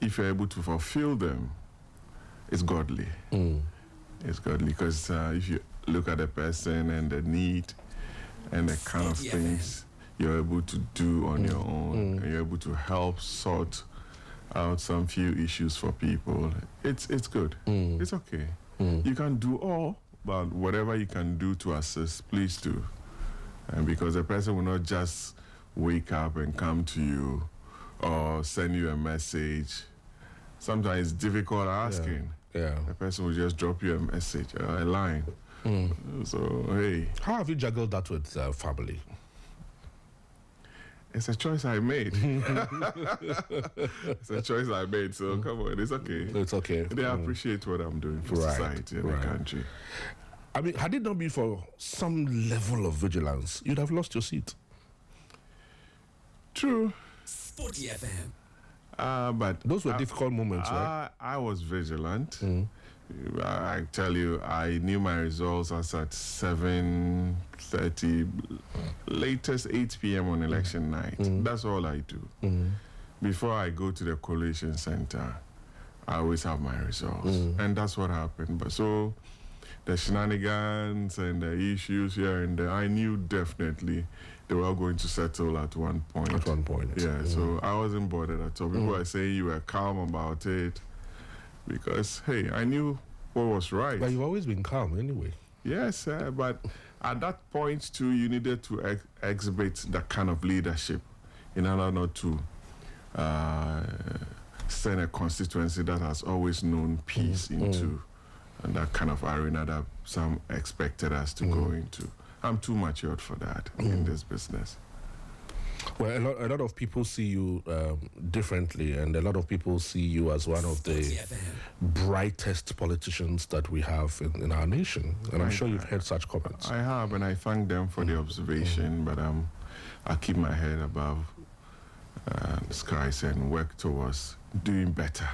if you're able to fulfill them, it's godly. It's godly because if you look at the person and the need and the kind of things you're able to do on your own, and you're able to help sort out some few issues for people, it's good. It's okay. You can't do all, but whatever you can do to assist, please do. And because the person will not just wake up and come to you or send you a message. Sometimes it's difficult asking. The person will just drop you a message, a line. So, hey. How have you juggled that with family? It's a choice I made. It's a choice I made, so come on, it's okay. It's okay. They appreciate what I'm doing for society and the country. I mean, had it not been for some level of vigilance, you'd have lost your seat. True. Sporty FM. But those were difficult moments, right? I was vigilant. I tell you, I knew my results as at 7:30, latest 8 p.m. on election night. That's all I do. Before I go to the collation center, I always have my results. And that's what happened. But so the shenanigans and the issues here and there, I knew definitely they were all going to settle at one point. At one point. Yeah, so I wasn't bothered at all. People are saying you were calm about it because, hey, I knew what was right. But you've always been calm anyway. Yes, but at that point too, you needed to exhibit that kind of leadership in order not to send a constituency that has always known peace into and that kind of arena that some expected us to go into. I'm too matured for that in this business. Well, a lot of people see you differently, and a lot of people see you as one of the brightest politicians that we have in our nation. And I'm sure you've heard such comments. I have, and I thank them for the observation, but I keep my head above the skies and work towards doing better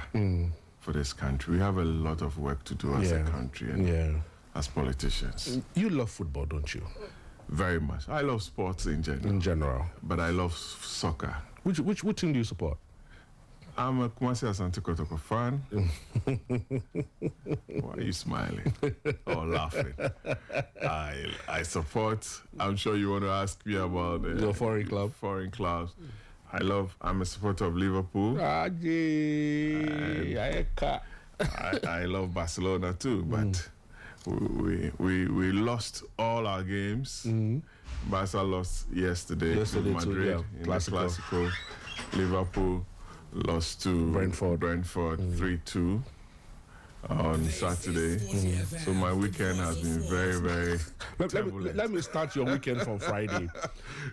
for this country. We have a lot of work to do as a country and as politicians. You love football, don't you? Very much. I love sports in general. But I love soccer. Which team do you support? I'm a Kumasi Asante Kotoko fan. Why are you smiling or laughing? I support. I'm sure you want to ask me about your foreign club. Foreign clubs. I'm a supporter of Liverpool. I love Barcelona too, but we lost all our games. Barca lost yesterday to Madrid in the Clasico. Liverpool lost to Brentford 3-2 on Saturday. So my weekend has been very, very turbulent. Let me start your weekend from Friday.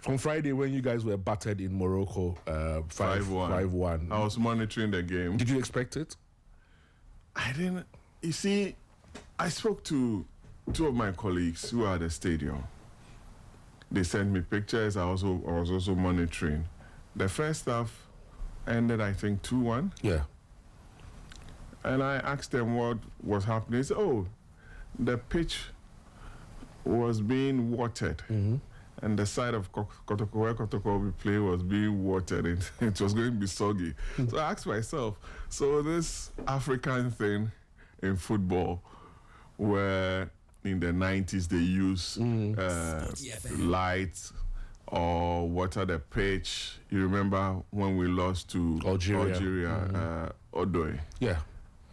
From Friday when you guys were battered in Morocco 5-1. I was monitoring the game. Did you expect it? I didn't. You see, I spoke to two of my colleagues who are at the stadium. They sent me pictures. I was also monitoring. The first half ended, I think, 2-1. Yeah. And I asked them what was happening. They said, the pitch was being watered. And the side of Kotoko, where Kotoko will play, was being watered. It was going to be soggy. So I asked myself, so this African thing in football, where in the 90s they use lights or water the pitch. You remember when we lost to Algeria, Odoy? Yeah.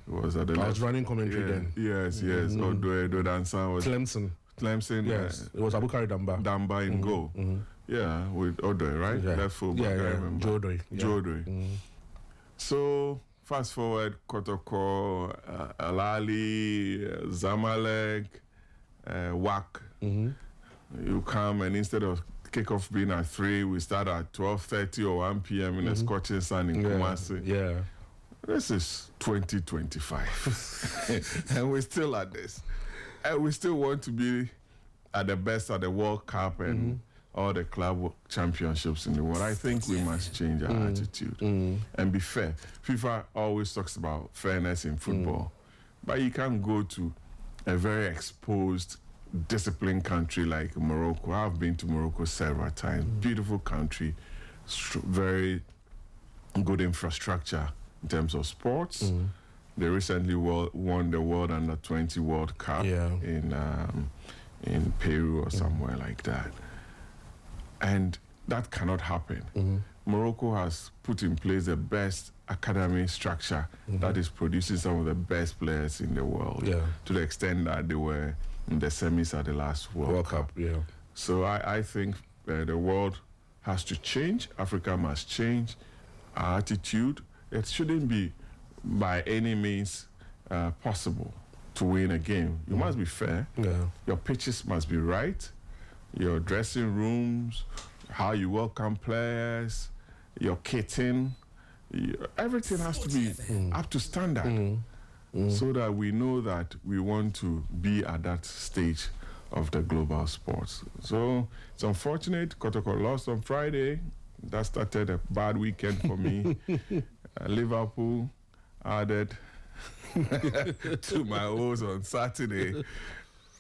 It was at the I was running commentary then. Yes. Odoy, Dodansa was... Clemson. Yes. It was Abukari Damba in goal. Yeah, with Odoy, right? Yeah. Left fullback, I remember. Jodoy. So... Fast forward, Kotoko, Alali, Zamalek, WAC. You come and instead of kickoff being at 3, we start at 12:30 or 1 p.m. in the scorching sun in Kumasi. Yeah. This is 2025. And we're still at this. And we still want to be at the best at the World Cup and all the club championships in the world. I think we must change our attitude and be fair. FIFA always talks about fairness in football, but you can't go to a very exposed, disciplined country like Morocco. I've been to Morocco several times. Beautiful country, very good infrastructure, in terms of sports. They recently won the World Under-20 World Cup in Peru or somewhere like that. And that cannot happen. Morocco has put in place the best academy structure that is producing some of the best players in the world, to the extent that they were in the semis at the last World Cup. So I think the world has to change. Africa must change our attitude. It shouldn't be by any means possible to win a game. You must be fair. Your pitches must be right. Your dressing rooms, how you welcome players, your kitting, everything has to be up to standard, so that we know that we want to be at that stage of the global sports. So it's unfortunate Kotoko lost on Friday. That started a bad weekend for me. Liverpool added to my O's on Saturday.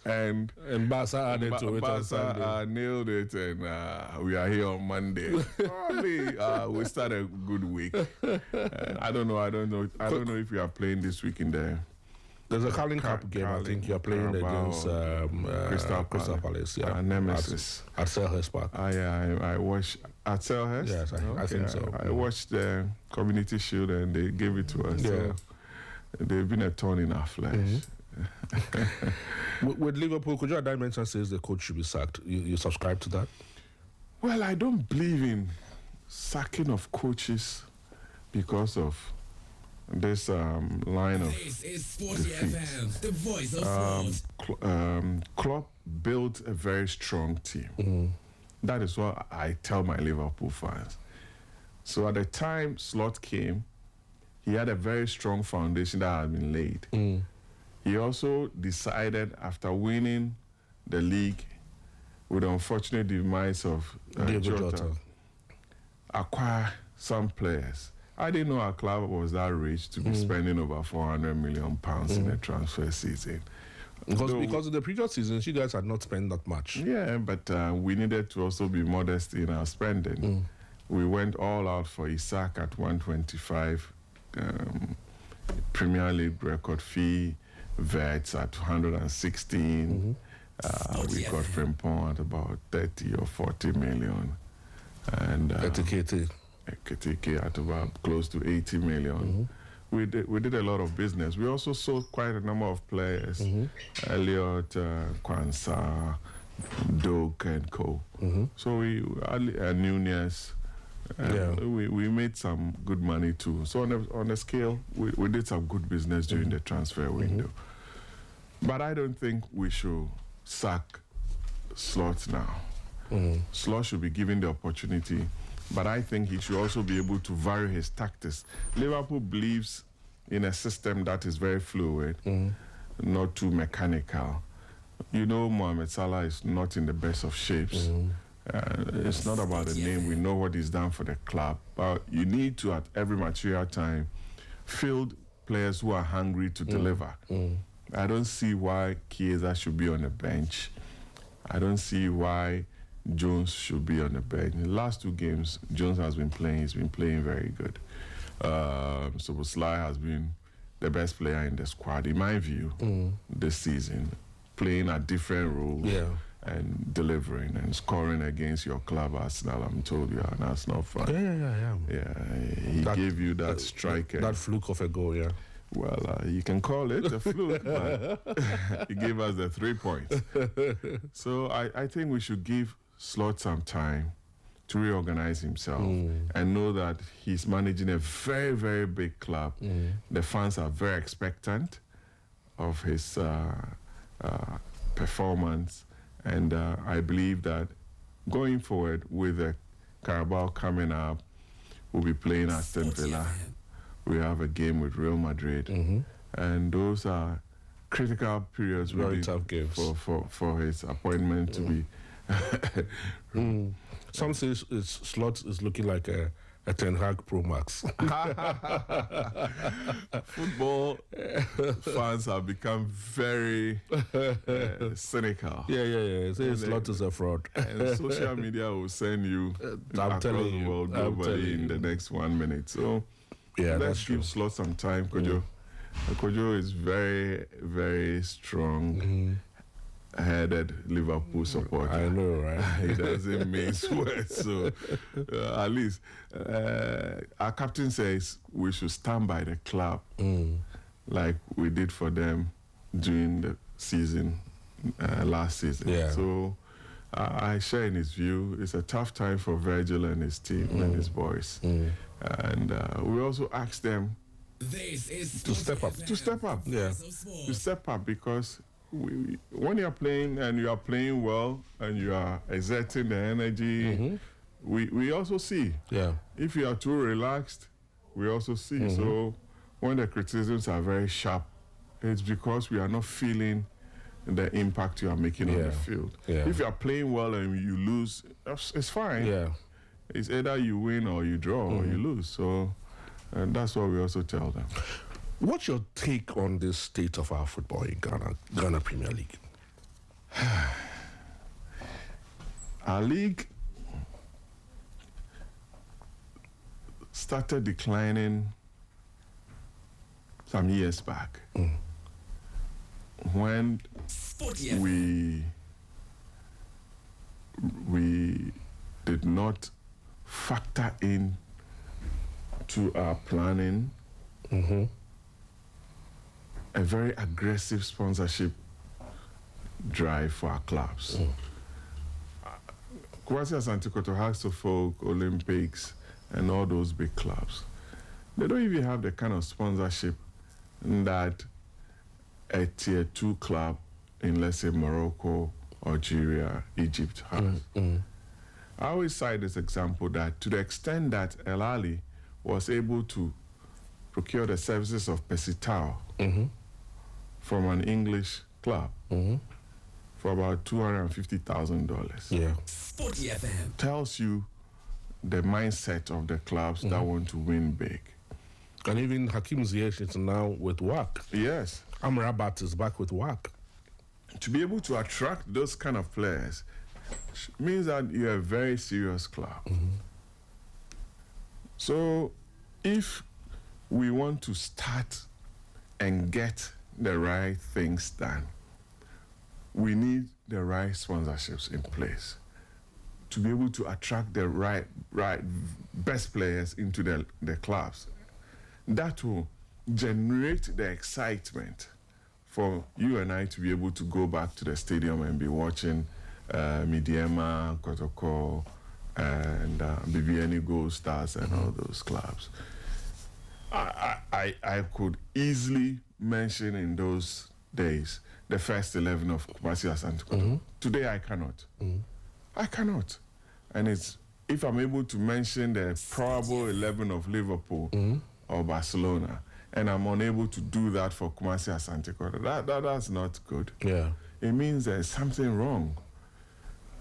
And Barca added to it on Sunday. Nailed it, and we are here on Monday. Probably we start a good week. I don't know if you are playing this week in there. There's a Carling Cup game. I think you're playing against Crystal Palace. Nemesis at Selhurst Park. I watched at Selhurst. Yes, I think so. I watched the Community Shield, and they gave it to us. So they've been a thorn in our flesh. With Liverpool, could your dimension says the coach should be sacked? You subscribe to that? Well, I don't believe in sacking of coaches because of this line of This is Sporty FM, the voice of sport. Klopp built a very strong team. That is what I tell my Liverpool fans. So at the time Slot came, he had a very strong foundation that had been laid. He also decided, after winning the league with the unfortunate demise of Jota, acquire some players. I didn't know our club was that rich to be spending over £400 million in a transfer season. Because in the previous seasons, you guys had not spent that much. Yeah, but we needed to also be modest in our spending. We went all out for Isak at 125, Premier League record fee, Vets at 116. We got Frimpong at about 30 or 40 million. And Ekitike at about close to 80 million. We did a lot of business. We also sold quite a number of players. Elliot, Kwanzaa, Doak and Co. So Nunez. We made some good money too. So on the scale, we did some good business during the transfer window. But I don't think we should sack Slot now. Slot should be given the opportunity, but I think he should also be able to vary his tactics. Liverpool believes in a system that is very fluid, not too mechanical. You know, Mohamed Salah is not in the best of shapes. It's not about the name. We know what he's done for the club. But you need to, at every material time, field players who are hungry to deliver. I don't see why Chiesa should be on the bench. I don't see why Jones should be on the bench. In the last two games, Jones has been playing. He's been playing very good. Szoboszlai has been the best player in the squad, in my view, this season, playing at different roles. And delivering and scoring against your club, Arsenal. I'm told you are an Arsenal fan. He gave you that striker. That fluke of a goal, Well, you can call it a fluke, but he gave us the 3 points. So I think we should give Slot some time to reorganize himself and know that he's managing a very, very big club. The fans are very expectant of his performance. And I believe that going forward with the Carabao coming up, we'll be playing Aston Villa. We have a game with Real Madrid. And those are critical periods very tough games for his appointment to be. Some say Slot is looking like a Ten Hag Pro Max. Football fans have become very cynical. Slot is a fraud. And social media will send you across the world globally in the next 1 minute. So Yeah, let's that's true. give Slot some time, Kojo. Kojo is very, very strong. Headed Liverpool supporter. I know, right? He doesn't mince words. So at least our captain says we should stand by the club like we did for them during the season, last season. Yeah. So I share in his view. It's a tough time for Virgil and his team and his boys. And we also asked them To step up. to step up. Yeah. To step up, because when you're playing and you are playing well and you are exerting the energy, we also see. Yeah. If you are too relaxed, we also see. So when the criticisms are very sharp, it's because we are not feeling the impact you are making on the field. Yeah. If you are playing well and you lose, it's fine. Yeah. It's either you win or you draw or you lose. So and that's what we also tell them. What's your take on the state of our football in Ghana Premier League? Our league started declining some years back when we did not factor in to our planning a very aggressive sponsorship drive for our clubs. Kumasi Asante Kotoko, Hearts of Folk, Olympics, and all those big clubs, they don't even have the kind of sponsorship that a tier 2 club in, let's say, Morocco, Algeria, Egypt has. I always cite this example that to the extent that El Ali was able to procure the services of Pesitao from an English club for about $250,000. Yeah. Sporty FM. Tells you the mindset of the clubs that want to win big. And even Hakim Ziyech is now with WAC. Yes. Amrabat is back with WAC. To be able to attract those kind of players means that you're a very serious club. So if we want to start and get the right things done, we need the right sponsorships in place to be able to attract the right best players into the clubs. That will generate the excitement for you and I to be able to go back to the stadium and be watching Midiema, Kotoko, and BBN Gold Stars and all those clubs. I could easily mention in those days the first 11 of Kumasi Asante Kotoko. Today I cannot. I cannot. And it's if I'm able to mention the probable 11 of Liverpool or Barcelona, and I'm unable to do that for Kumasi Asante Kotoko, that's not good. Yeah. It means there's something wrong.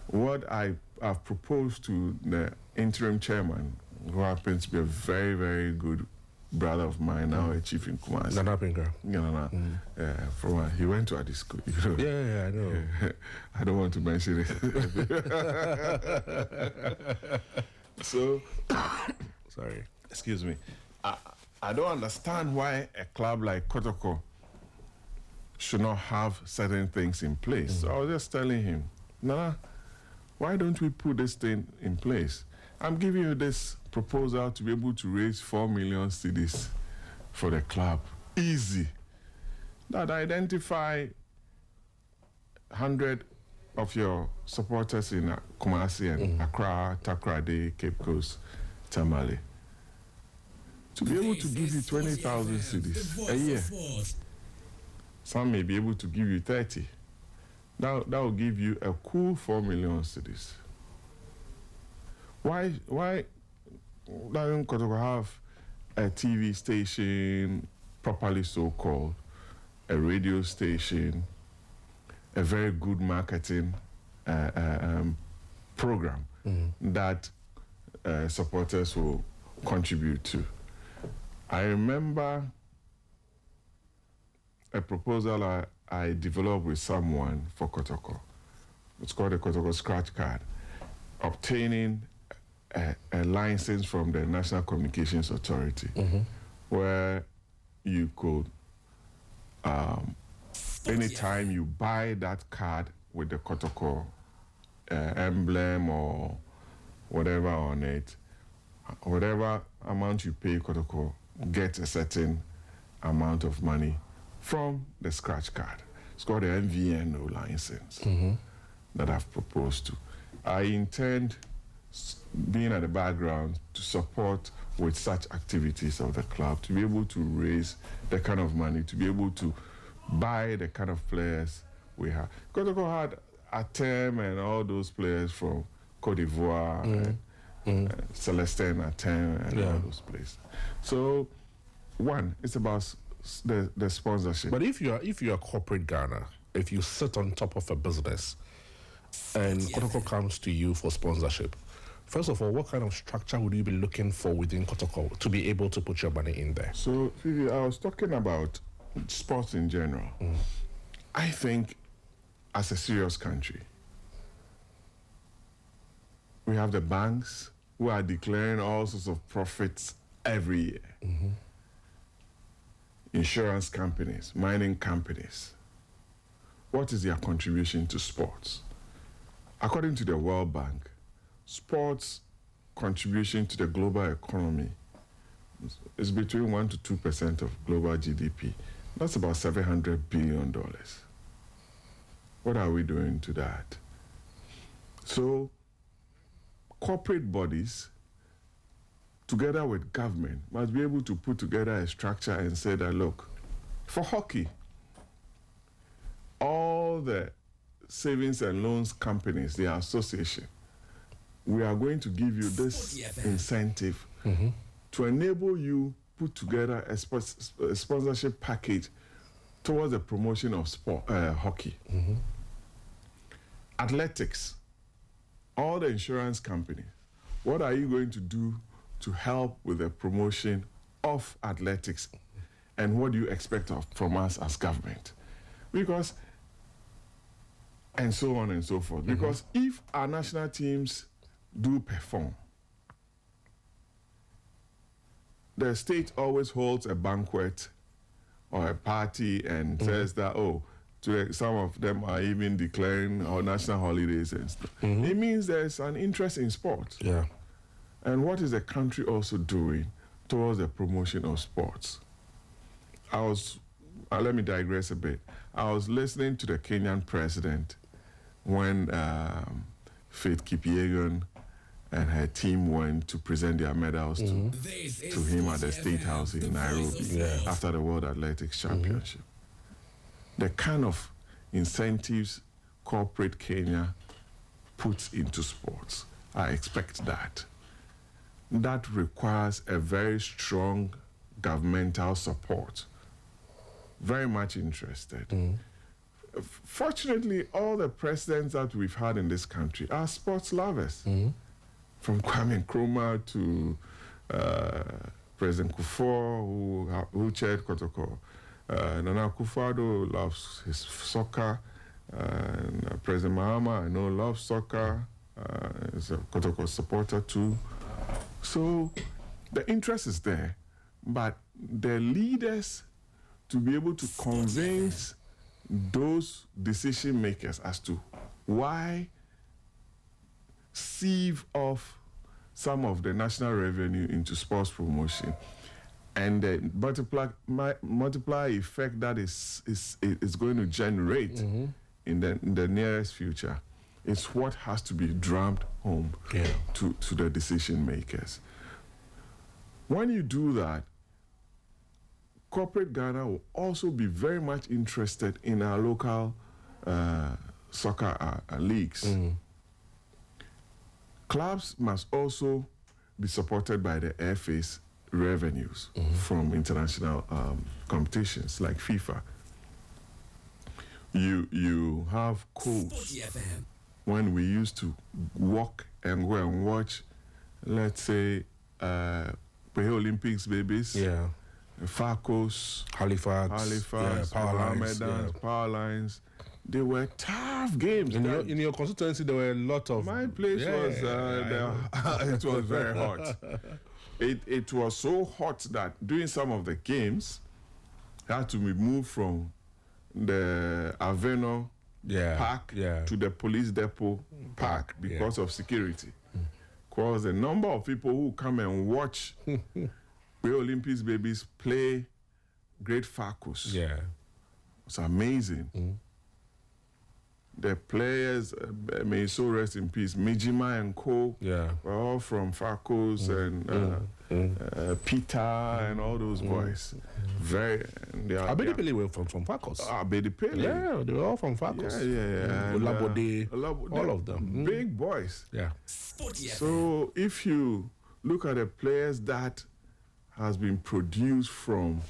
What I've proposed to the interim chairman, who happens to be a very, very good brother of mine, now a chief in Kumasi. Nana Pinker. He went to Adi school. Yeah, I know. I don't want to mention it. So, Sorry. excuse me. I don't understand why a club like Kotoko should not have certain things in place. So I was just telling him, Nana, why don't we put this thing in place? I'm giving you this proposal to be able to raise 4 million cedis for the club. Easy. That identify 100 of your supporters in Kumasi and Accra, Takoradi, Cape Coast, Tamale. To be able to give you 20,000 cedis a year. Some may be able to give you 30. That will give you a cool 4 million cedis. Why doesn't Kotoko have a TV station, properly so-called, a radio station, a very good marketing program that supporters will contribute to? I remember a proposal I developed with someone for Kotoko. It's called the Kotoko Scratch Card. Obtaining a license from the National Communications Authority where you could, anytime you buy that card with the Kotoko emblem or whatever on it, whatever amount you pay Kotoko, get a certain amount of money from the scratch card. It's called the MVNO license that I've proposed to. I intend, being at the background, to support with such activities of the club, to be able to raise the kind of money, to be able to buy the kind of players we have. Kotoko had Atem and all those players from Cote d'Ivoire, Celestin Atem and all those players. So, one, it's about the sponsorship. But if you're corporate Ghana, if you sit on top of a business and Kotoko comes to you for sponsorship, first of all, what kind of structure would you be looking for within Kotoko to be able to put your money in there? So, Fiifi, I was talking about sports in general. I think as a serious country, we have the banks who are declaring all sorts of profits every year. Insurance companies, mining companies. What is their contribution to sports? According to the World Bank, sports contribution to the global economy is between 1 to 2% of global GDP. That's about $700 billion. What are we doing to that? So, corporate bodies, together with government, must be able to put together a structure and say that, look, for hockey, all the savings and loans companies, the association, we are going to give you this incentive to enable you put together a sponsorship package towards the promotion of sport, hockey. Athletics, all the insurance companies, what are you going to do to help with the promotion of athletics? And what do you expect from us as government? Because, and so on and so forth. Because if our national teams do perform, the state always holds a banquet or a party and says that, some of them are even declaring our national holidays and stuff. It means there's an interest in sport. Yeah. And what is the country also doing towards the promotion of sports? Let me digress a bit. I was listening to the Kenyan president when Faith Kipyegon and her team went to present their medals to him at the State House in Nairobi after the World Athletics Championship. The kind of incentives corporate Kenya puts into sports, I expect that. That requires a very strong governmental support. Very much interested. Fortunately, all the presidents that we've had in this country are sports lovers. From Kwame Nkrumah to President Kufuor, who chaired Kotoko. Nana Akufo-Addo loves his soccer. And President Mahama, I know, loves soccer. Is a Kotoko supporter too. So the interest is there, but the leaders to be able to convince those decision makers as to why sieve off some of the national revenue into sports promotion and the multiply effect that is going to generate in the nearest future. It's what has to be drummed home to the decision makers. When you do that, corporate Ghana will also be very much interested in our local soccer leagues. Clubs must also be supported by the FA's revenues from international competitions like FIFA. You have codes. When we used to walk and go and watch, let's say, Olympics babies, Farcos, Halifax, Power Lines, Power Lines. They were tough games. In your constituency, there were a lot of... My place was, it was very hot. it was so hot that during some of the games, it had to be moved from the Aveno Park to the police depot park because of security. Because the number of people who come and watch the Olympics babies play great Farcus. It's amazing. The players, may so rest in peace, Mijima and Co. were all from Farcus and Peter and all those boys. Abedipele were from Farcus. Abedipele. Yeah, they were all from Farcus. Olabode, all of them. Big boys. Yeah. So if you look at the players that has been produced from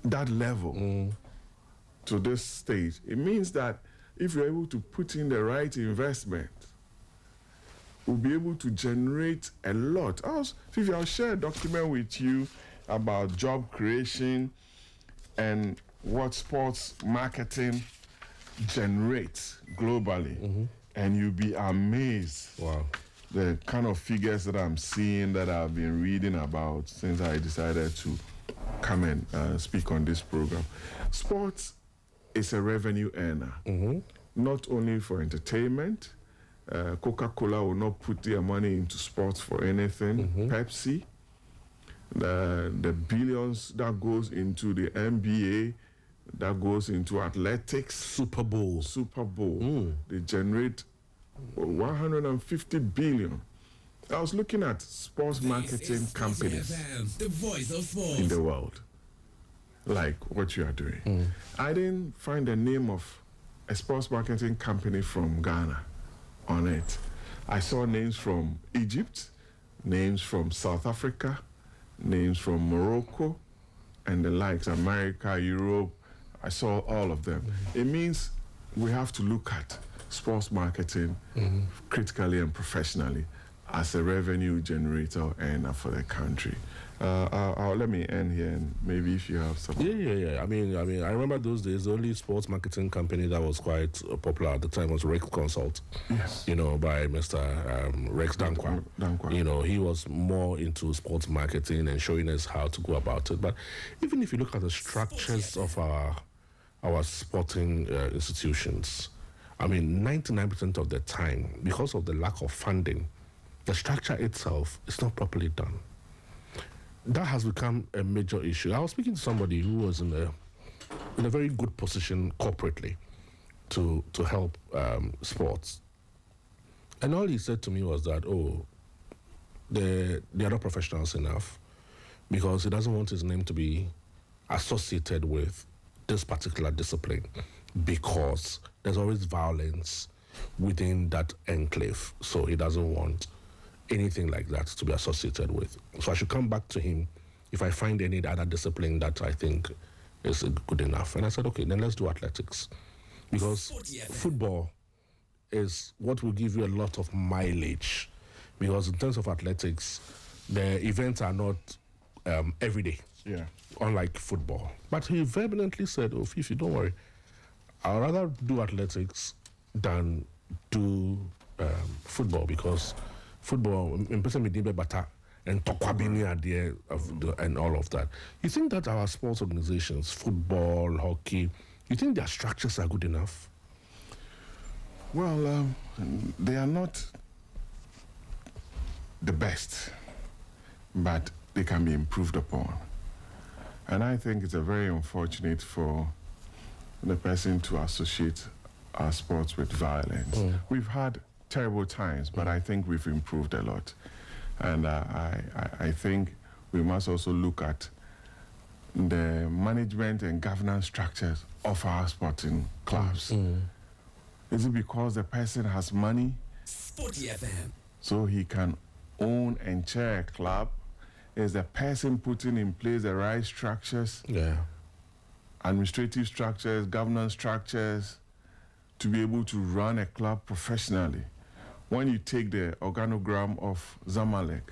that level to this stage, it means that if you're able to put in the right investment, we'll be able to generate a lot. Fiifi, I'll share a document with you about job creation and what sports marketing generates globally. And you'll be amazed. Wow. The kind of figures that I'm seeing, that I've been reading about since I decided to come and speak on this program. Sports is a revenue earner, not only for entertainment. Coca-Cola will not put their money into sports for anything. Pepsi, the billions that goes into the NBA, that goes into athletics. Super Bowl. They generate 150 billion. I was looking at sports marketing companies the voice of sports in the world, like what you are doing. I didn't find the name of a sports marketing company from Ghana on it. I saw names from Egypt, names from South Africa, names from Morocco, and the likes, America, Europe. I saw all of them. It means we have to look at sports marketing critically and professionally as a revenue generator and for the country. Let me end here, and maybe if you have something. Yeah. I mean, I remember those days. The only sports marketing company that was quite popular at the time was Rex Consult. Yes. By Mr. Rex Dankwa. He was more into sports marketing and showing us how to go about it. But even if you look at the structures of our sporting institutions, 99% of the time, because of the lack of funding, the structure itself is not properly done. That has become a major issue. I was speaking to somebody who was in a very good position corporately to help sports. And all he said to me was that, they are not professionals enough, because he doesn't want his name to be associated with this particular discipline, because there's always violence within that enclave. So he doesn't want anything like that to be associated with. So I should come back to him if I find any other discipline that I think is good enough. And I said, okay, then let's do athletics. Because football is what will give you a lot of mileage. Because in terms of athletics, the events are not every day. Yeah. Unlike football. But he vehemently said, Fiifi, don't worry. I'd rather do athletics than do football, because football, in person, better and and all of that. You think that our sports organizations, football, hockey, you think their structures are good enough? Well, they are not the best, but they can be improved upon. And I think it's a very unfortunate for the person to associate our sports with violence. We've had terrible times, but I think we've improved a lot. And I think we must also look at the management and governance structures of our sporting clubs. Is it because the person has money, Sporty FM, so he can own and chair a club? Is the person putting in place the right structures, administrative structures, governance structures, to be able to run a club professionally? When you take the organogram of Zamalek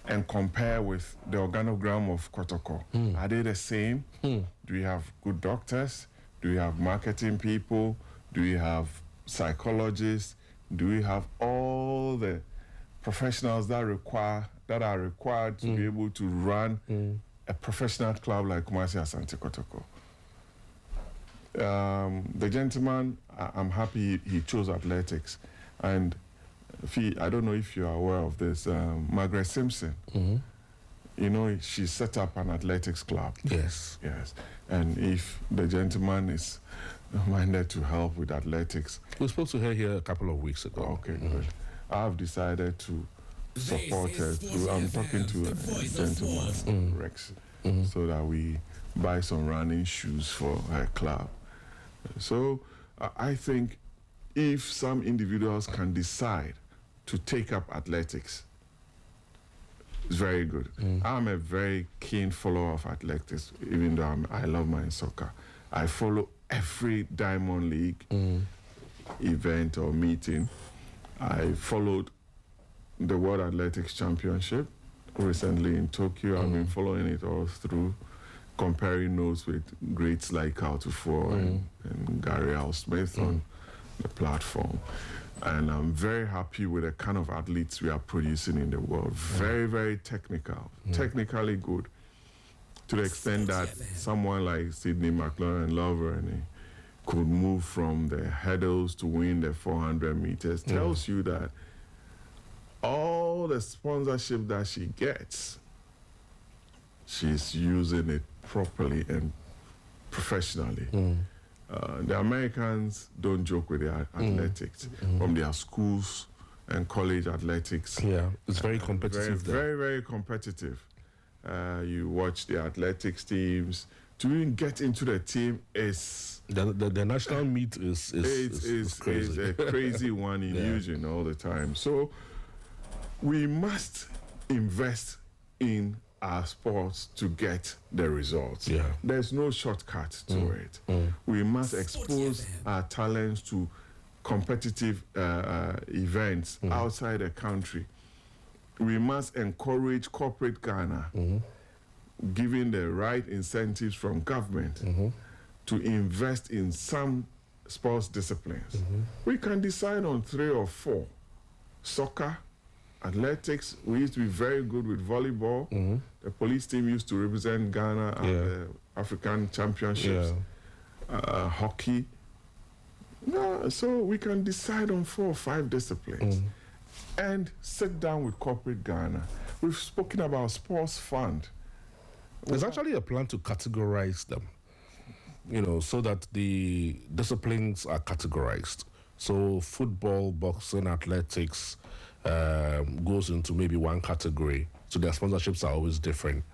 and compare with the organogram of Kotoko, are they the same? Do we have good doctors? Do we have marketing people? Do we have psychologists? Do we have all the professionals that require that are required to be able to run a professional club like Kumasi Asante Kotoko. The gentleman, I'm happy he chose athletics. And I don't know if you are aware of this, Margaret Simpson. You know, she set up an athletics club. Yes. Yes. And if the gentleman is minded to help with athletics. We spoke to her here a couple of weeks ago. Okay, good. I've decided to support her through, I'm talking to a gentleman, Rex, so that we buy some running shoes for her club. So I think if some individuals can decide to take up athletics, it's very good. I'm a very keen follower of athletics, even though I love my soccer. I follow every Diamond League event or meeting. I followed the World Athletics Championship recently in Tokyo. I've been following it all through, comparing notes with greats like Altufor and Gary Al Smith on the platform. And I'm very happy with the kind of athletes we are producing in the world. Very, very technical, technically good, to the extent that someone like Sidney McLaren-Lovren could move from the hurdles to win the 400 meters. Tells you that all the sponsorship that she gets, she's using it properly and professionally. The Americans don't joke with their athletics, from their schools and college athletics. Yeah, it's very competitive. Very, very competitive. You watch the athletics teams. To even get into the team is... The national meet is crazy. Is a crazy one in Eugene all the time. So we must invest in our sports to get the results. Yeah. There's no shortcut to it. We must expose our talents to competitive events outside the country. We must encourage corporate Ghana, giving the right incentives from government to invest in some sports disciplines. We can decide on 3 or 4. Soccer, athletics, we used to be very good with volleyball. The police team used to represent Ghana at the African Championships. Hockey. No, so we can decide on 4 or 5 disciplines and sit down with corporate Ghana. We've spoken about sports fund. There's actually a plan to categorize them, you know, so that the disciplines are categorized. So football, boxing, athletics goes into maybe one category. So their sponsorships are always different.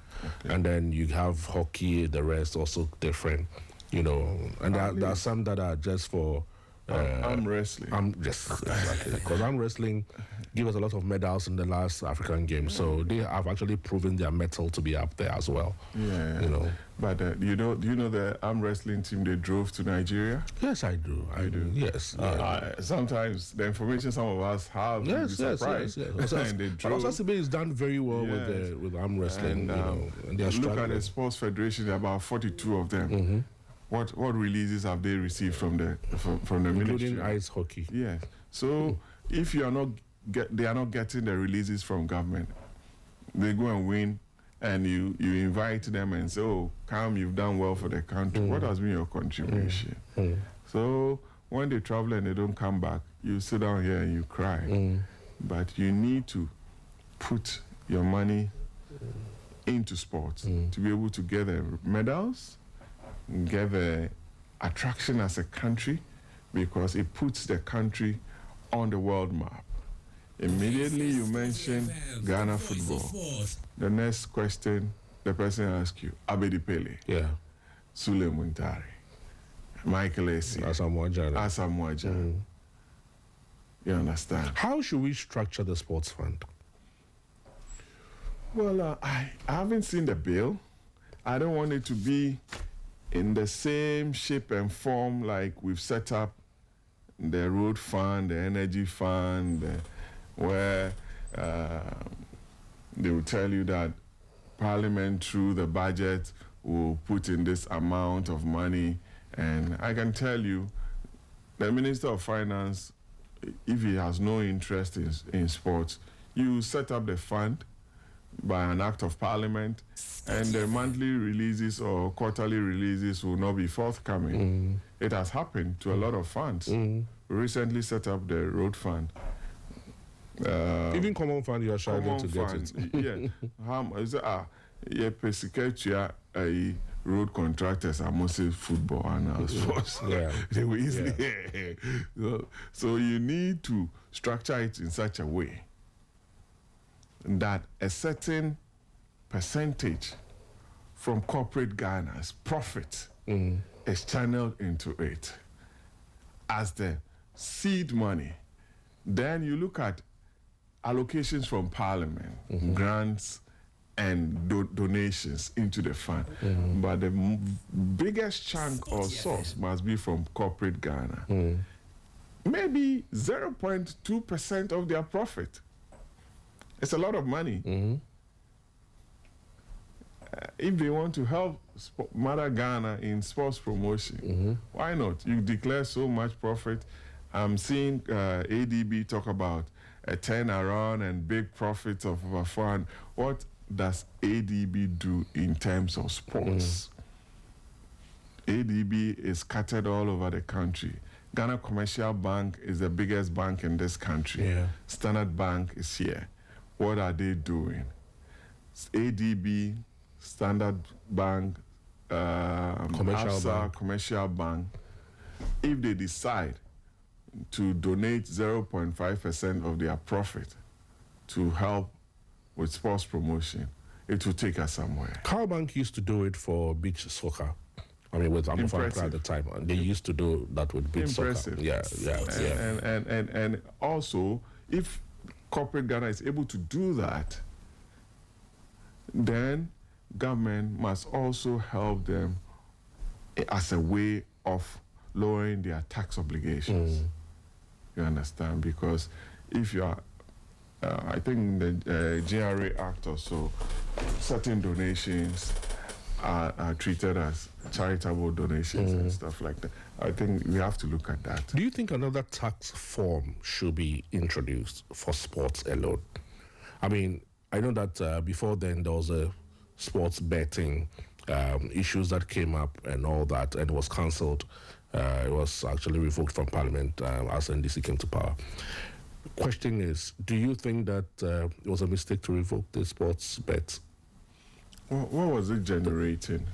And then you have hockey, the rest also different, you know. And there are some that are just for... arm wrestling. Exactly. Because arm wrestling gave us a lot of medals in the last African Games. So they have actually proven their mettle to be up there as well. Yeah. You know. But do you know the arm wrestling team, they drove to Nigeria? Yes, I do. I do. Yes. Sometimes the information some of us have, yes. And they drove. But Osasibe is done very well with arm wrestling. And they are look at the sports federation, there are about 42 of them. What releases have they received from the including ministry? ice hockey? Yes. So if they are not getting the releases from government, they go and win, and you invite them and say, "Oh, come, you've done well for the country. What has been your contribution?" So when they travel and they don't come back, you sit down here and you cry. But you need to put your money into sports to be able to get the medals, get the attraction as a country, because it puts the country on the world map. Immediately you mention Ghana football. The next question the person asks you, Abedi Pele, Sule Muntari, Michael Essien, Asamoah. You understand? How should we structure the sports fund? Well, I haven't seen the bill. I don't want it to be in the same shape and form like we've set up the road fund, the energy fund, where they will tell you that Parliament through the budget will put in this amount of money. And I can tell you, the Minister of Finance, if he has no interest in sports, you set up the fund, by an act of parliament, and the monthly releases or quarterly releases will not be forthcoming. It has happened to a lot of funds. We recently set up the road fund. Even common fund, you are struggling to get it. Road contractors are mostly football and sports. They will easily. So you need to structure it in such a way that a certain percentage from corporate Ghana's profit is channeled into it as the seed money. Then you look at allocations from Parliament, grants, and donations into the fund. But the biggest chunk or source must be from corporate Ghana. Maybe 0.2% of their profit. It's a lot of money. If they want to help Mother Ghana in sports promotion, why not? You declare so much profit. I'm seeing ADB talk about a turnaround and big profits of over 400. What does ADB do in terms of sports? ADB is scattered all over the country. Ghana Commercial Bank is the biggest bank in this country. Standard Bank is here. What are they doing? ADB, Standard Bank, Commercial Bank, if they decide to donate 0.5% of their profit to help with sports promotion, it will take us somewhere. Car Bank used to do it for beach soccer. I mean, with Amufara at the time, and they used to do that with beach soccer. And also, if corporate Ghana is able to do that, then government must also help them as a way of lowering their tax obligations. You understand? Because if you are, I think the GRA Act or so, certain donations are treated as charitable donations and stuff like that. I think we have to look at that. Do you think another tax form should be introduced for sports alone? I mean, I know that before then there was a sports betting issues that came up and all that, and it was cancelled. It was actually revoked from Parliament as NDC came to power. Question is, do you think that it was a mistake to revoke the sports bets? What was it generating?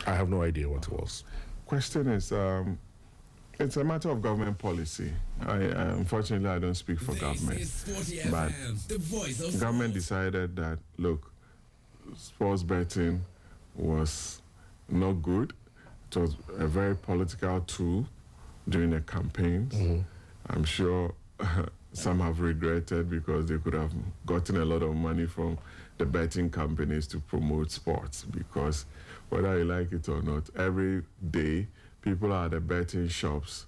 I have no idea what it was. Question is, it's a matter of government policy. Unfortunately, I don't speak for government. But government decided that, look, sports betting was not good. It was a very political tool during the campaigns. I'm sure some have regretted because they could have gotten a lot of money from the betting companies to promote sports, because whether you like it or not, every day people are at the betting shops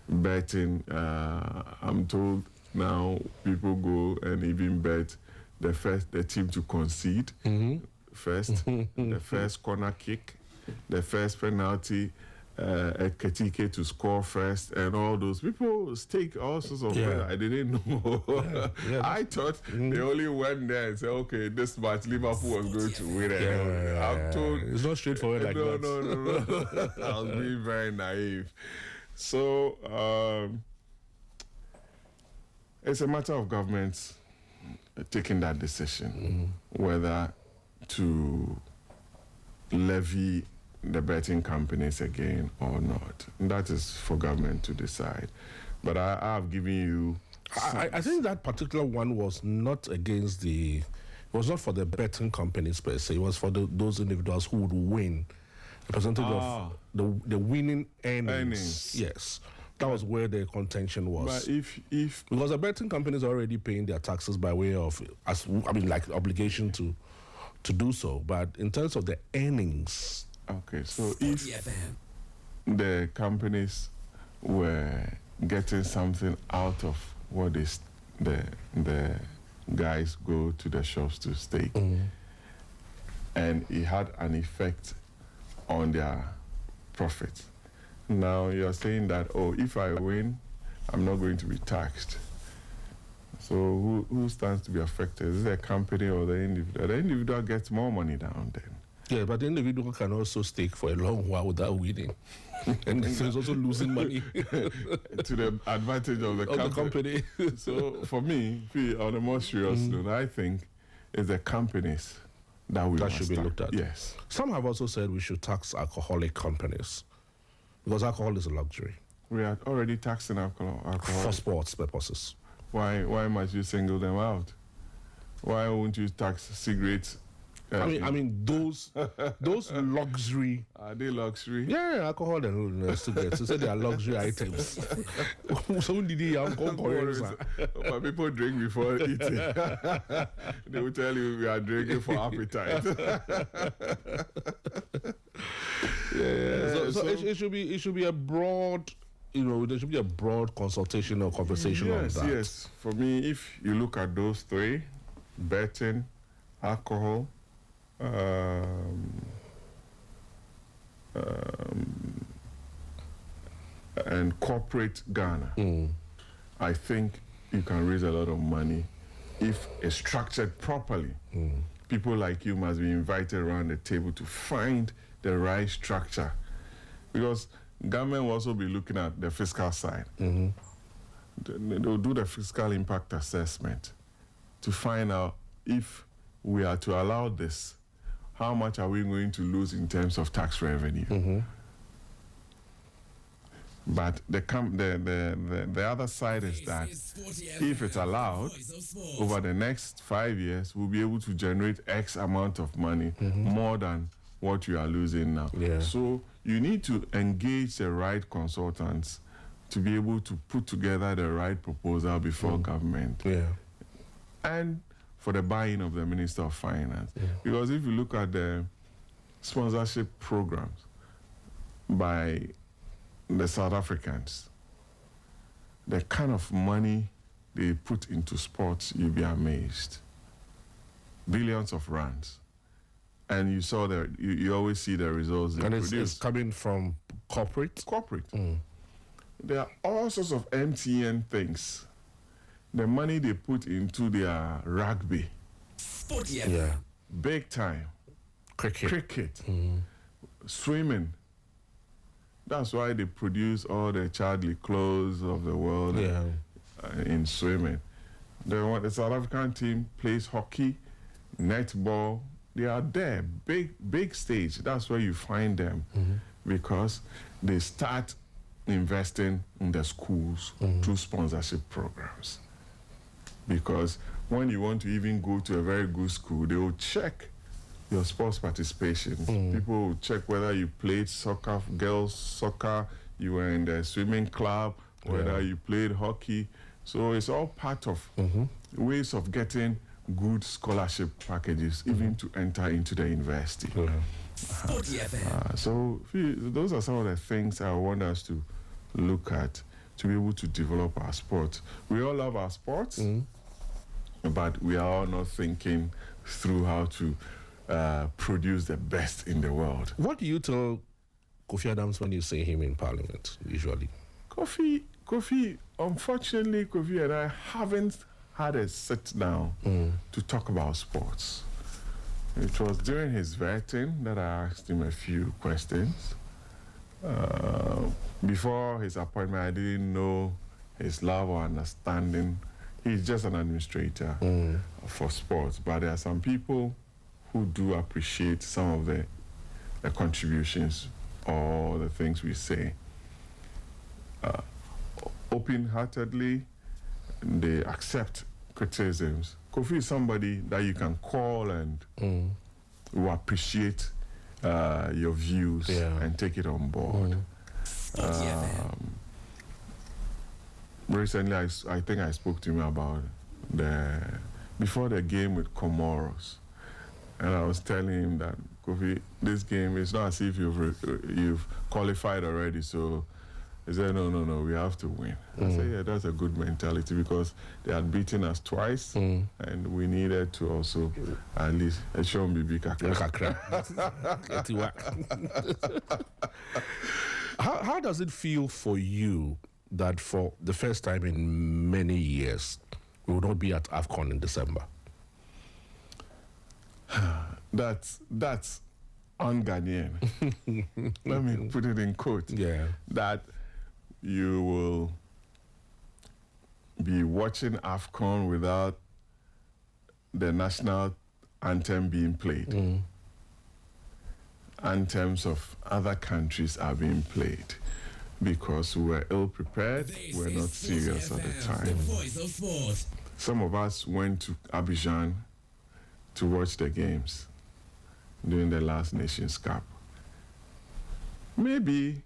betting. I'm told now people go and even bet the team to concede first, the first corner kick, the first penalty, a Ketike to score first, and all those people stake all sorts of money. I didn't know. I thought they only went there and said, okay, this match Liverpool was going to win. I'm told it's not straightforward like that. No. I was being very naive. So it's a matter of governments taking that decision, whether to levy the betting companies again or not. That is for government to decide. But I have given you... I think that particular one was not against the... It was not for the betting companies per se. It was for those individuals who would win. The percentage of the winning earnings. Yes. That was where the contention was. But if because the betting companies are already paying their taxes by way of, like obligation to do so. But in terms of the earnings... Okay, so if the companies were getting something out of what the guys go to the shops to stake, and it had an effect on their profits. Now you're saying that, if I win, I'm not going to be taxed. So who stands to be affected? Is it a company or the individual? The individual gets more money down then. Yeah, but the individual can also stake for a long while without winning. And so he's also losing money to the advantage of the company. So for me, on a more serious note, I think it's the companies that should be looked at. Yes. Some have also said we should tax alcoholic companies because alcohol is a luxury. We are already taxing alcohol For sports purposes. Why must you single them out? Why won't you tax cigarettes? I mean those luxury. Are they luxury? Yeah, alcohol and cigarettes. They said they are luxury items. So did he but people drink before eating. They will tell you we are drinking for appetite. So it should be a broad. There should be a broad consultation or conversation on that. Yes. For me, if you look at those three, betting, alcohol, and corporate Ghana, I think you can raise a lot of money if it's structured properly. People like you must be invited around the table to find the right structure, because government will also be looking at the fiscal side. They'll do the fiscal impact assessment to find out if we are to allow this, how much are we going to lose in terms of tax revenue? But the other side is that if it's allowed, over the next 5 years, we'll be able to generate X amount of money, more than what you are losing now. Yeah. So you need to engage the right consultants to be able to put together the right proposal before government. Yeah. And for the buy-in of the Minister of Finance. Because if you look at the sponsorship programs by the South Africans, the kind of money they put into sports, you'll be amazed. Billions of rands. And you saw you always see the results they produce. It's coming from corporate? Corporate. There are all sorts of MTN things. The money they put into their rugby. Sporty Yeah. Big time. Cricket. Swimming. That's why they produce all the Charlie clothes of the world in swimming. The South African team plays hockey, netball. They are there, big stage. That's where you find them, because they start investing in the schools through sponsorship programs. Because when you want to even go to a very good school, they will check your sports participation. People will check whether you played soccer, girls soccer, you were in the swimming club, whether you played hockey. So it's all part of ways of getting good scholarship packages, even to enter into the university. Sporty FM. So those are some of the things I want us to look at to be able to develop our sport. We all love our sports, but we are all not thinking through how to produce the best in the world. What do you tell Kofi Adams when you see him in Parliament, usually? Kofi, unfortunately, Kofi and I haven't had a sit down to talk about sports. It was during his vetting that I asked him a few questions. Before his appointment, I didn't know his love or understanding. He's just an administrator for sports, but there are some people who do appreciate some of the contributions or the things we say. Open-heartedly, they accept criticisms. Kofi is somebody that you can call and will appreciate your views and take it on board. Recently, I think I spoke to him about before the game with Comoros, and I was telling him that, Kofi, this game is not as if you've qualified already, so he said, no, we have to win. I said, yeah, that's a good mentality, because they had beaten us twice, and we needed to also at least show me big How does it feel for you that for the first time in many years, we will not be at AFCON in December? That's un-Ghanaian. Let me put it in quote. Yeah. That you will be watching AFCON without the national anthem being played. Anthems of other countries are being played because we were ill prepared, we were not serious at the time. The voice of sport. Some of us went to Abidjan to watch the games during the last Nations Cup. Maybe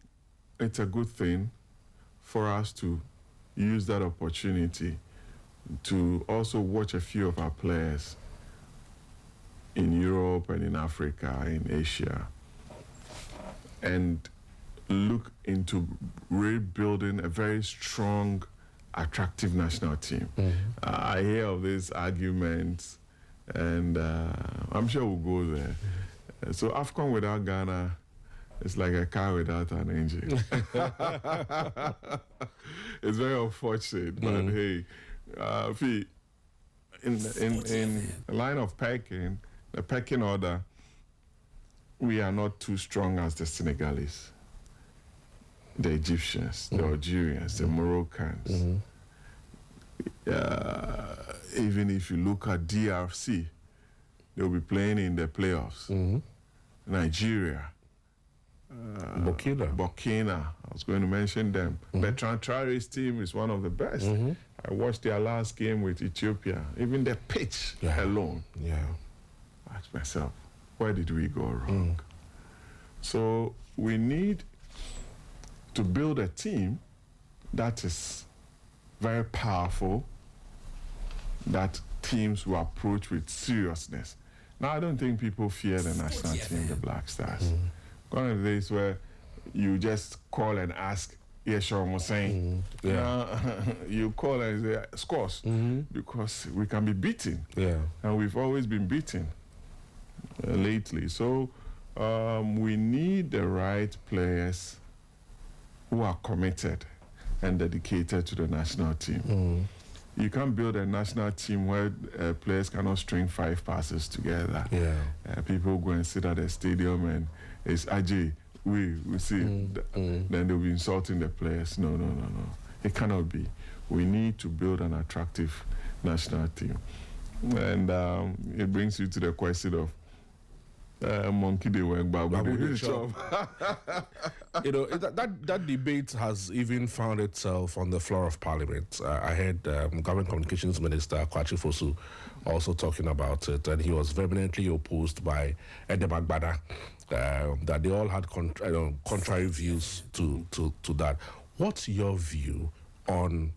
it's a good thing for us to use that opportunity to also watch a few of our players in Europe and in Africa, in Asia, and look into rebuilding a very strong, attractive national team. I hear of these arguments, and I'm sure we'll go there. So AFCON without Ghana is like a car without an engine. It's very unfortunate, but hey, in the line of pecking, the pecking order, we are not too strong as the Senegalese, the Egyptians, the Algerians, the Moroccans. Even if you look at DRC, they'll be playing in the playoffs. Nigeria, Burkina, I was going to mention them. Bertrand Traore's team is one of the best. I watched their last game with Ethiopia. Even the pitch alone. I asked myself, where did we go wrong? So we need to build a team that is very powerful, that teams will approach with seriousness. Now, I don't think people fear the national team, the Black Stars. One of the days where you just call and ask, yes, sure, I'm saying, you call and say, scores, because we can be beaten. And we've always been beaten lately. So we need the right players who are committed and dedicated to the national team. You can't build a national team where players cannot string 5 passes together. People go and sit at the stadium and it's Ajay, we see, then they'll be insulting the players. No. It cannot be. We need to build an attractive national team. And it brings you to the question of monkey they work, babu they chop. You know, that debate has even found itself on the floor of Parliament. I heard Government Communications Minister Kwachi Fosu also talking about it, and he was vehemently opposed by Edebagbada, that they all had contrary views to that. What's your view on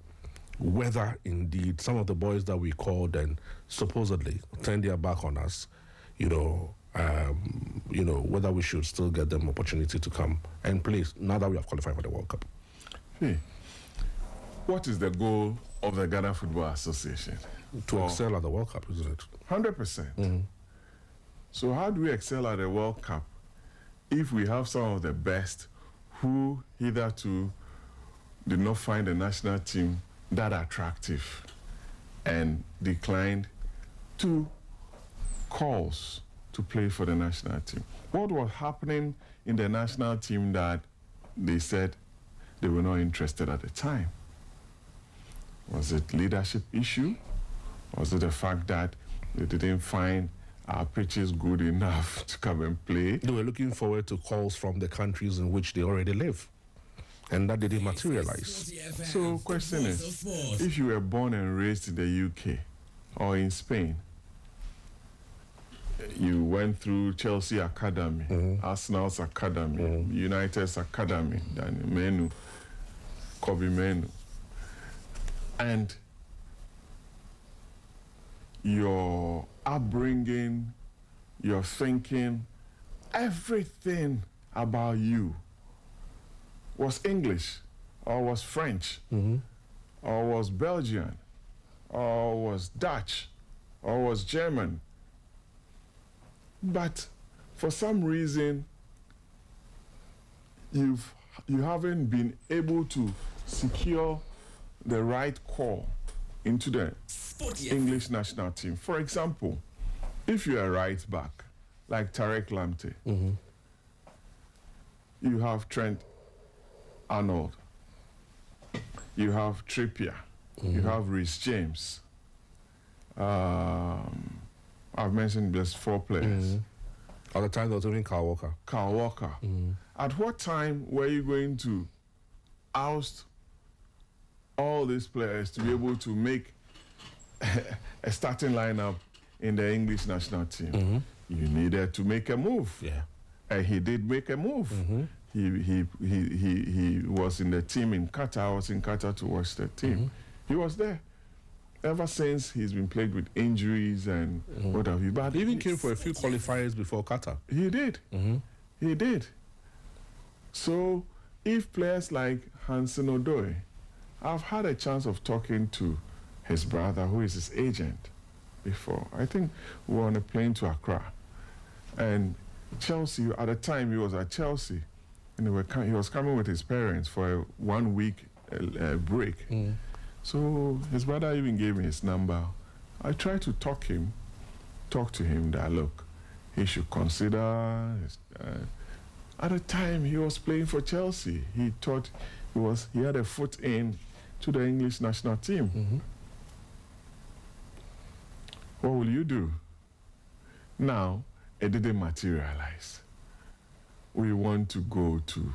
whether indeed some of the boys that we called and supposedly turned their back on us, whether we should still get them opportunity to come and play now that we have qualified for the World Cup? What is the goal of the Ghana Football Association? To excel at the World Cup, isn't it? 100%. So how do we excel at the World Cup if we have some of the best who hitherto did not find the national team that attractive and declined to calls to play for the national team? What was happening in the national team that they said they were not interested at the time? Was it leadership issue? Was it the fact that they didn't find our pitches good enough to come and play? They were looking forward to calls from the countries in which they already live, and that didn't materialize. So question is, if you were born and raised in the UK or in Spain, you went through Chelsea Academy, Arsenal's Academy, United's Academy, Menu, Kobe Menu, and your upbringing, your thinking, everything about you was English, or was French, or was Belgian, or was Dutch, or was German. But for some reason, you haven't been able to secure the right call into the English national team. For example, if you're a right back, like Tarek Lamptey, you have Trent Arnold, you have Trippier, you have Reece James. I've mentioned just 4 players. At the time, there was even Kyle Walker. Kyle Walker. At what time were you going to oust all these players to be able to make a starting lineup in the English national team? You needed to make a move. Yeah. And he did make a move. He was in the team in Qatar. I was in Qatar to watch the team. He was there. Ever since, he's been plagued with injuries and what have you. But He even came for a few qualifiers before Qatar. he did. He did. So if players like Hansen Odoi, I've had a chance of talking to his brother, who is his agent, before. I think we were on a plane to Accra. And Chelsea, at the time he was at Chelsea, and he was coming with his parents for a 1-week break. So his brother even gave me his number. I tried to talk to him that, look, he should consider at the time he was playing for Chelsea. He thought he had a foot in to the English national team. What will you do? Now, it didn't materialize. We want to go to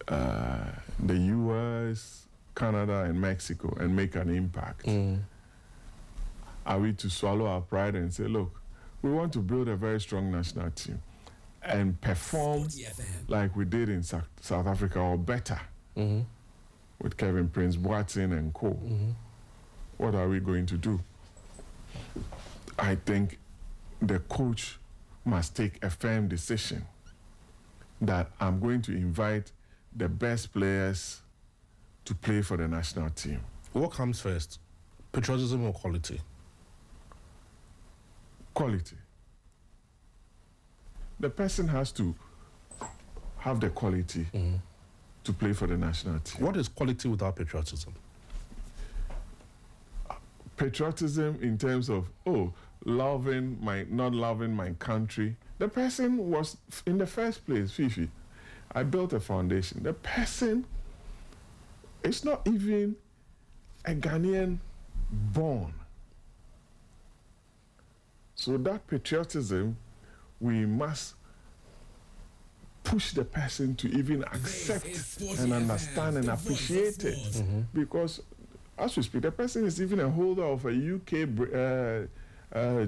the US, Canada, and Mexico and make an impact. Are we to swallow our pride and say, look, we want to build a very strong national team and perform like we did in South Africa or better with Kevin Prince Boateng and co. What are we going to do? I think the coach must take a firm decision that I'm going to invite the best players to play for the national team. What comes first, patriotism or quality? Quality. The person has to have the quality to play for the national team. What is quality without patriotism? Patriotism in terms of, not loving my country. The person was, in the first place, Fiifi, I built a foundation. The person is not even a Ghanaian born. So that patriotism, we must push the person to even accept and understand and appreciate it. Because as we speak, the person is even a holder of a UK,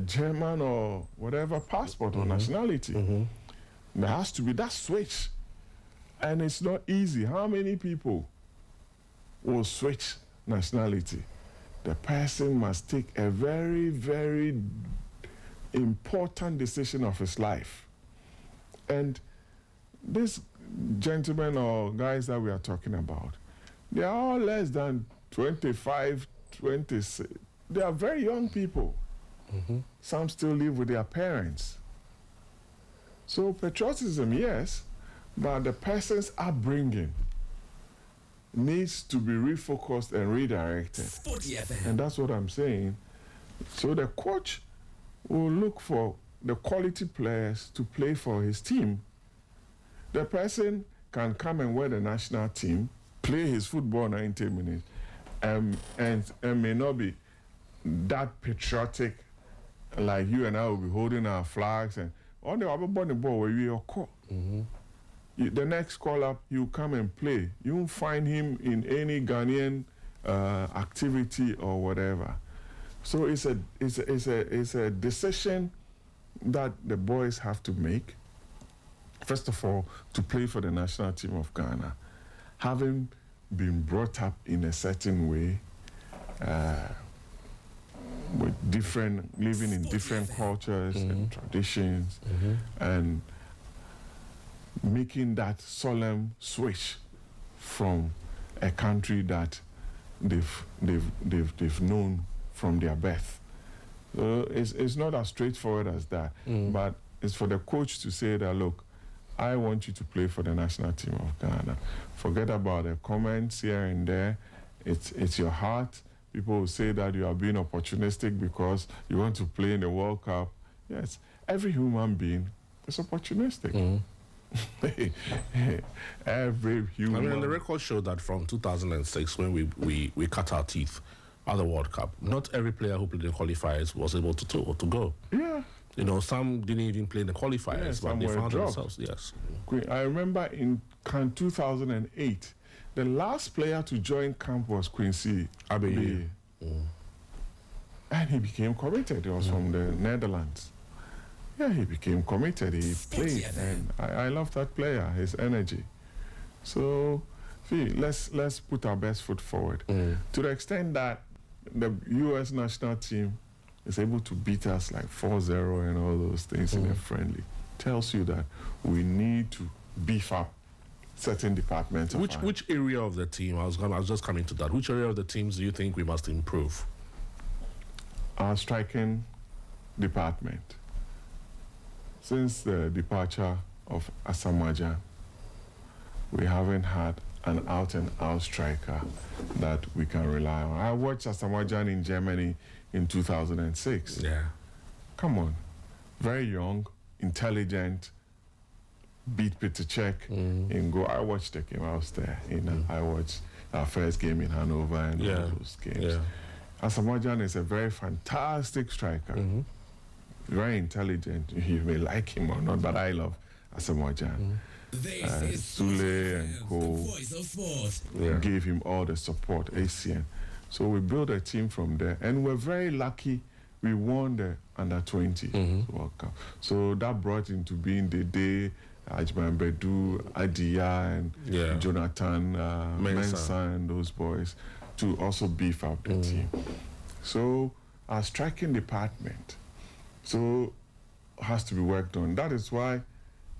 German or whatever passport or nationality. There has to be that switch. And it's not easy. How many people will switch nationality? The person must take a very, very important decision of his life. And these gentlemen or guys that we are talking about, they are all less than 25, 26. They are very young people. Some still live with their parents. So patriotism, yes, but the person's upbringing needs to be refocused and redirected. And that's what I'm saying. So the coach will look for the quality players to play for his team. The person can come and wear the national team, play his football 90 minutes, and may not be that patriotic like you and I will be holding our flags and on the other ball where we are caught. The next call up, you come and play. You won't find him in any Ghanaian activity or whatever. So it's a decision that the boys have to make. First of all, to play for the national team of Ghana, having been brought up in a certain way, living in different cultures and traditions, and making that solemn switch from a country that they've known from their birth. It's not as straightforward as that, but it's for the coach to say that, look, I want you to play for the national team of Ghana. Forget about the comments here and there. It's your heart, people will say that you are being opportunistic because you want to play in the World Cup. Yes, every human being is opportunistic. Every human. I mean, the record showed that from 2006, when we cut our teeth at the World Cup, not every player who played in qualifiers was able to go. Yeah. You know, some didn't even play in the qualifiers, but they found themselves. Yes. I remember in Cannes 2008, the last player to join camp was Quincy Abe. And he became committed. He was from the Netherlands. Yeah, he became committed. He played, and I love that player, his energy. So, let's put our best foot forward. To the extent that the U.S. national team is able to beat us like 4-0 and all those things in a friendly, tells you that we need to beef up certain departments. Which area of the team? I was just coming to that. Which area of the teams do you think we must improve? Our striking department. Since the departure of Asamoah, we haven't had an out-and-out striker that we can rely on. I watched Asamoah in Germany in 2006. Yeah. Come on. Very young, intelligent, beat Peter Cech in goal. I watched the game. I was there. I watched our first game in Hanover and all those games. Yeah. Asamoah is a very fantastic striker. Very intelligent. You may like him or not, but I love Asamoah. Sule and Co gave him all the support, ACN. So we built a team from there, and we're very lucky we won the Under-20 World Cup. So that brought into being Dede, Ajman Bedu, Adia, and Jonathan Mensah, and those boys to also beef up the team. So our striking department has to be worked on. That is why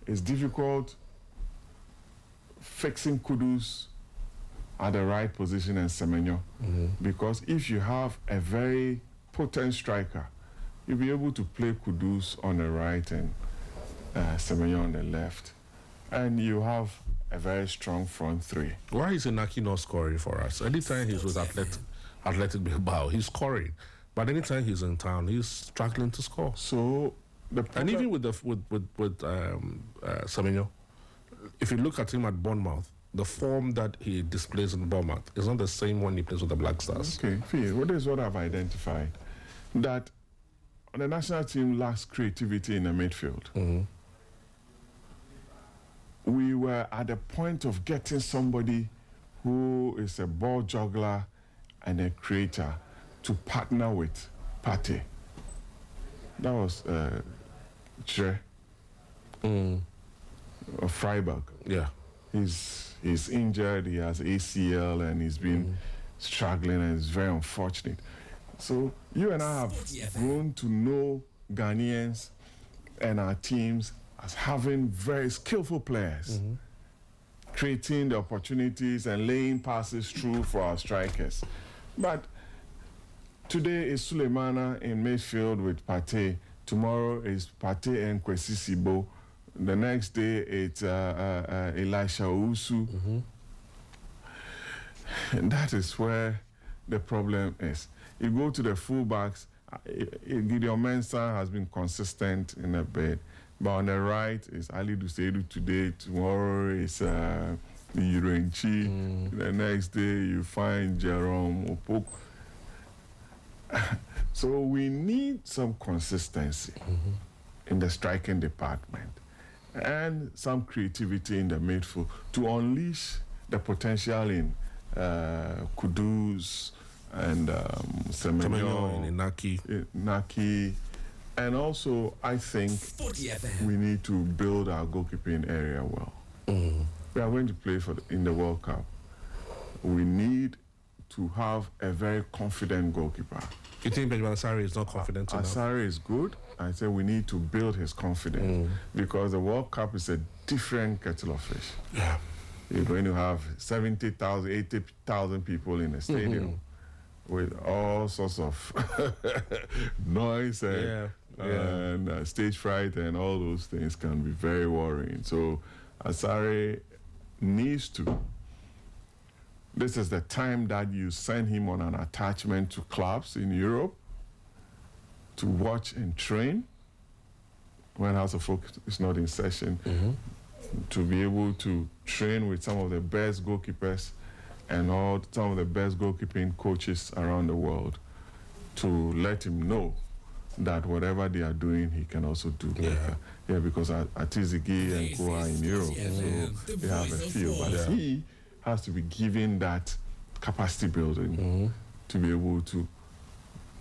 it's difficult fixing Kudus at the right position and Semenyo. Because if you have a very potent striker, you'll be able to play Kudus on the right and Semenyo on the left. And you have a very strong front three. Why is Inaki not scoring for us? Anytime he's with Athletic Bilbao, he's scoring. But anytime he's in town, he's struggling to score. So and even with Semenyo, if you look at him at Bournemouth, the form that he displays in Bournemouth is not the same when he plays with the Black Stars. Okay, what is what I've identified? That the national team lacks creativity in the midfield. We were at the point of getting somebody who is a ball juggler and a creator to partner with Pate. That was Che of Freiburg. Yeah. He's injured, he has ACL, and he's been struggling, and it's very unfortunate. So you and I have grown to know Ghanaians and our teams as having very skillful players, creating the opportunities and laying passes through for our strikers. But today is Sulemana in midfield with Pate. Tomorrow is Pate and Kwesi Sibo. The next day it's Elisha Owusu. And that is where the problem is. You go to the fullbacks, Gideon Mensah has been consistent in a bit. But on the right is Ali Duseidu today. Tomorrow is Yurenchi. The next day you find Jerome Opok. So we need some consistency in the striking department and some creativity in the midfield to unleash the potential in Kudus and Semenyo and Naki. And also, I think we need to build our goalkeeping area well. We are going to play in the World Cup. We need to have a very confident goalkeeper. You think Benjamin Asare is not confident enough? Asare is good. I say we need to build his confidence because the World Cup is a different kettle of fish. Yeah. You're going to have 70,000, 80,000 people in the stadium with all sorts of noise and stage fright, and all those things can be very worrying. So Asare needs to This is the time that you send him on an attachment to clubs in Europe to watch and train when House of Folk is not in session, to be able to train with some of the best goalkeepers and some of the best goalkeeping coaches around the world, to let him know that whatever they are doing, he can also do better. Yeah, because Atizigi and Koa in Europe, so they have a few, but he has to be given that capacity building to be able to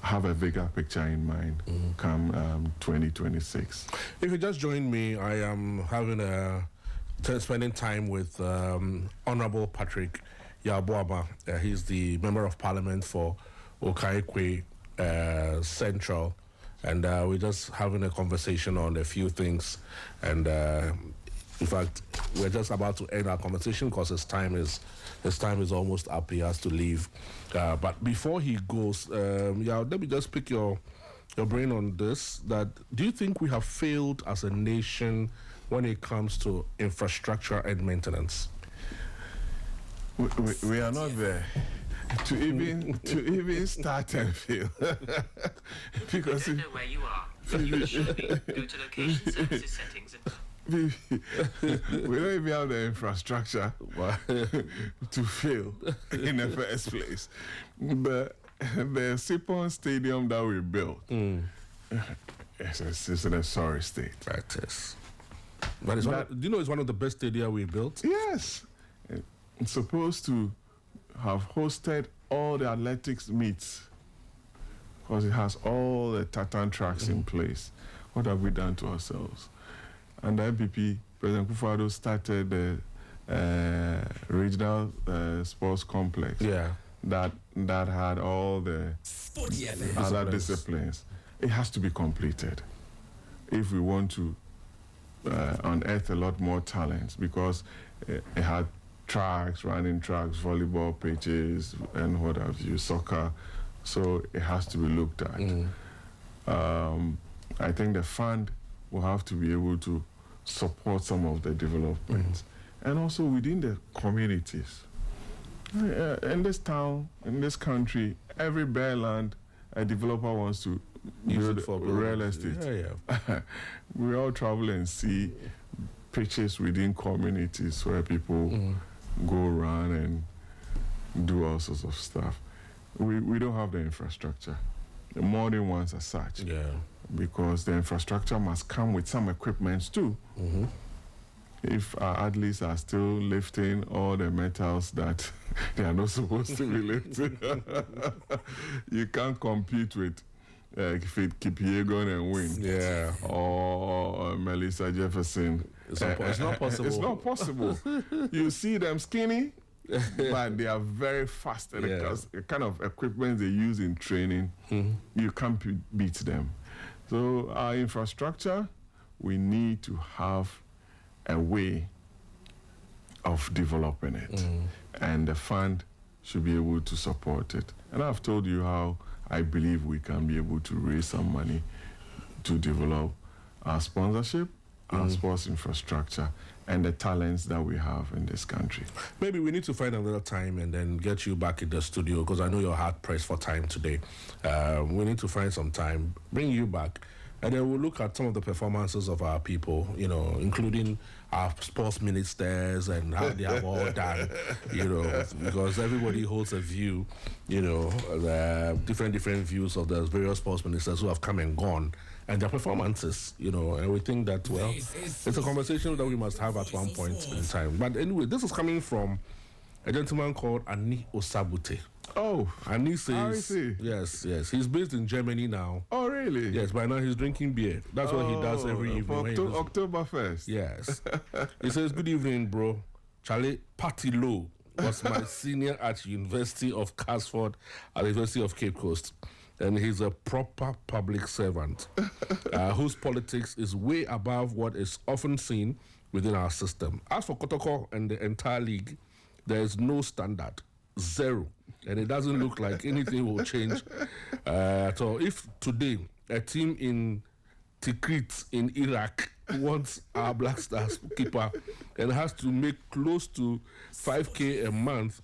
have a bigger picture in mind come 2026. If you just joined me, I am spending time with Hon.Patrick Yaw Boamah. He's the Member of Parliament for Okaikwei Central, and we're just having a conversation on a few things. And in fact, we're just about to end our conversation because his time is almost up. He has to leave. But before he goes, let me just pick your brain on this. That do you think we have failed as a nation when it comes to infrastructure and maintenance? We are not there to even start and fail. Because I don't know where you are. You usually go to location services settings and we don't even have the infrastructure to fail in the first place. The Sipon Stadium that we built, it's in a sorry state. That is. But do you know it's one of the best stadia we built? Yes. It's supposed to have hosted all the athletics meets because it has all the tartan tracks in place. What have we done to ourselves? And the MPP, President Kufuor, started the regional sports complex that had all the other disciplines. It has to be completed if we want to unearth a lot more talents, because it had tracks, running tracks, volleyball pitches, and what have you, soccer. So it has to be looked at. I think the fund will have to be able to support some of the developments. And also within the communities. In this town, in this country, every bare land a developer wants to build for real estate. We all travel and see pitches within communities where people go around and do all sorts of stuff. We don't have the infrastructure, the modern ones as such. Because the infrastructure must come with some equipment too. If our athletes are still lifting all the metals that they are not supposed to be lifting, you can't compete with Kipyegon and win. Or Melissa Jefferson. It's not possible. It's not possible. You see them skinny, but they are very fast. And the kind of equipment they use in training, you can't beat them. So our infrastructure, we need to have a way of developing it. And the fund should be able to support it. And I've told you how I believe we can be able to raise some money to develop our sponsorship, our sports infrastructure, and the talents that we have in this country. Maybe we need to find another time and then get you back in the studio, because I know you're hard pressed for time today. We need to find some time, bring you back, and then we'll look at some of the performances of our people, including our sports ministers and how they have all done, because everybody holds a view, different views of the various sports ministers who have come and gone and their performances, and we think that, well, it's a conversation that we must have at one point in time. But anyway, this is coming from a gentleman called Ani Osabute. Oh, and he says, yes, he's based in Germany now. Oh, really? Yes, by now he's drinking beer. That's what he does every evening. Oktoberfest. Yes. He says, good evening, bro. Charlie Patilo was my senior at University of Casford at the University of Cape Coast. And he's a proper public servant whose politics is way above what is often seen within our system. As for Kotoko and the entire league, there is no standard. Zero. And it doesn't look like anything will change at all. If today a team in Tikrit in Iraq wants our Black Stars keeper and has to make close to 5K a month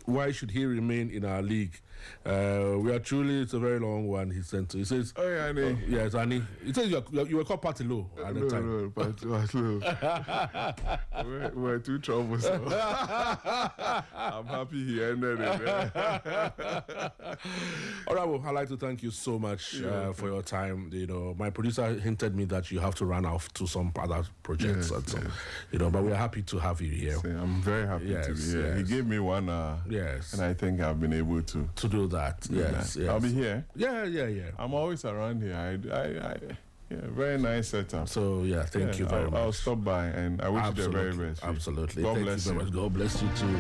why should he remain in our league? We are truly, it's a very long one he sent to. He says, oh, yeah, Annie. Yes, Annie. He says you were called Party Low at the time. No, Party Low. We're too troublesome. I'm happy he ended it. All right, well, I'd like to thank you so much for your time. You know, my producer hinted me that you have to run off to some other projects, you know, but we are happy to have you here. I'm very happy to be here. He gave me 1 hour. Yes. And I think I've been able to do that. Yes. I'll be here. Yeah. I'm always around here. Very nice setup. So thank you very much. I'll stop by and I wish you the very best. Absolutely. God bless you. God bless you too.